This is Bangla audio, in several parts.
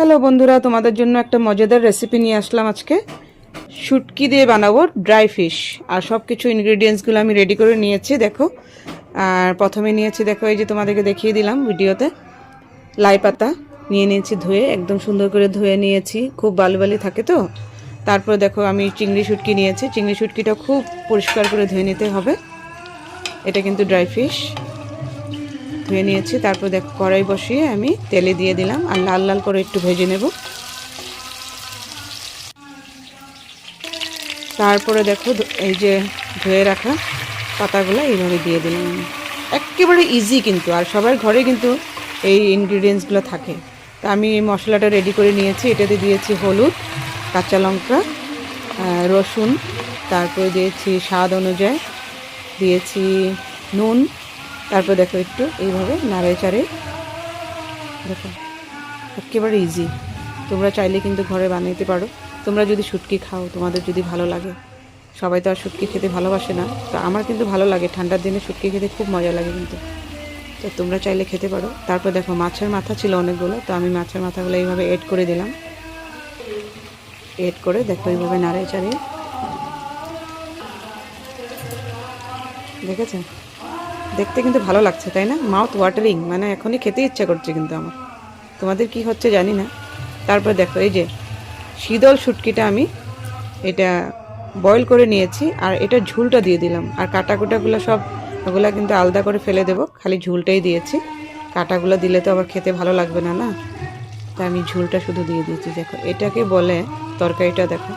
হ্যালো বন্ধুরা, তোমাদের জন্য একটা মজাদার রেসিপি নিয়ে আসলাম আজকে। শুটকি দিয়ে বানাবো ড্রাই ফিশ। আর সব কিছু ইনগ্রিডিয়েন্টসগুলো আমি রেডি করে নিয়েছি, দেখো। আর প্রথমে নিয়েছি, দেখো, এই যে তোমাদেরকে দেখিয়ে দিলাম ভিডিওতে, লাই পাতা নিয়ে নিয়েছি, ধুয়ে একদম সুন্দর করে ধুয়ে নিয়েছি, খুব বালি বালি থাকে তো। তারপর দেখো আমি চিংড়ি শুটকি নিয়েছি, চিংড়ি শুটকিটা খুব পরিষ্কার করে ধুয়ে নিতে হবে। এটা কিন্তু ড্রাই ফিশ, ধুয়ে নিয়েছি। তারপর দেখো কড়াই বসিয়ে আমি তেলে দিয়ে দিলাম, আর লাল লাল করে একটু ভেজে নেব। তারপরে দেখো এই যে ধুয়ে রাখা পাতাগুলো এইভাবে দিয়ে দিলাম আমি। একেবারে ইজি কিন্তু, আর সবার ঘরে কিন্তু এই ইনগ্রিডিয়েন্টসগুলো থাকে। তা আমি এই মশলাটা রেডি করে নিয়েছি। এটাতে দিয়েছি হলুদ, কাঁচা লঙ্কা, রসুন, তারপরে দিয়েছি স্বাদ অনুযায়ী, দিয়েছি নুন। তারপর দেখো একটু এইভাবে নাড়ে চাড়ে, দেখো একেবারে ইজি। তোমরা চাইলে কিন্তু ঘরে বানাইতে পারো। তোমরা যদি শুটকি খাও, তোমাদের যদি ভালো লাগে, সবাই তো আর শুটকি খেতে ভালোবাসে না, তো আমার কিন্তু ভালো লাগে। ঠান্ডার দিনে শুটকি খেতে খুব মজা লাগে কিন্তু, তো তোমরা চাইলে খেতে পারো। তারপর দেখো মাছের মাথা ছিল অনেকগুলো, তো আমি মাছের মাথাগুলো এইভাবে এড করে দিলাম। এড করে দেখো এইভাবে নাড়ে চাড়িয়ে, দেখেছেন? দেখতে কিন্তু ভালো লাগছে, তাই না? মাউথ ওয়াটারিং, মানে এখনই খেতে ইচ্ছা করছে কিন্তু আমার। তোমাদের কি হচ্ছে জানি না। তারপর দেখো এই যে শীতল শুটকিটা আমি এটা বয়েল করে নিয়েছি, আর এটা ঝুলটা দিয়ে দিলাম। আর কাটাকুটাগুলো সব ওগুলা কিন্তু আলাদা করে ফেলে দেবো, খালি ঝুলটাই দিয়েছি। কাটাগুলো দিলে তো আবার খেতে ভালো লাগবে না, না? তাই আমি ঝুলটা শুধু দিয়ে দিয়েছি। দেখো এটাকে বলে তরকারিটা, দেখো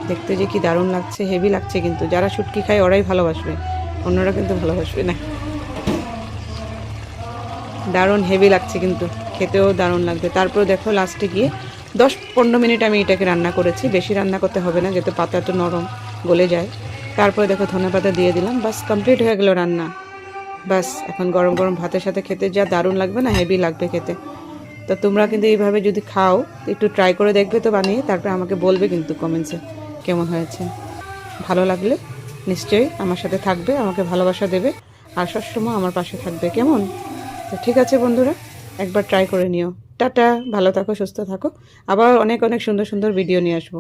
দেখতে যে কি দারুণ লাগছে, হেভি লাগছে কিন্তু। যারা শুটকি খায় ওরাই ভালোবাসবে, অন্যরা কিন্তু ভালোবাসবে না। দারুণ হেভি লাগছে কিন্তু, খেতেও দারুণ লাগবে। তারপর দেখো লাস্টে গিয়ে 10-15 মিনিট আমি এটাকে রান্না করেছি। বেশি রান্না করতে হবে না, যেহেতু পাতা তো নরম, গলে যায়। তারপরে দেখো ধনেপাতা দিয়ে দিলাম, বাস কমপ্লিট হয়ে গেল রান্না। বাস এখন গরম গরম ভাতের সাথে খেতে যা দারুণ লাগবে না, হেভি লাগবে খেতে। তো তোমরা কিন্তু এইভাবে যদি খাও, একটু ট্রাই করে দেখবে তো বানিয়ে, তারপরে আমাকে বলবে কিন্তু কমেন্টসে কেমন হয়েছে। ভালো লাগলে নিশ্চয়ই আমার সাথে থাকবে, আমাকে ভালোবাসা দেবে, আর সবসময় আমার পাশে থাকবে, কেমন? তো ঠিক আছে বন্ধুরা, একবার ট্রাই করে নিও। টাটা, ভালো থাকো, সুস্থ থাকো। আবার অনেক অনেক সুন্দর সুন্দর ভিডিও নিয়ে আসবো।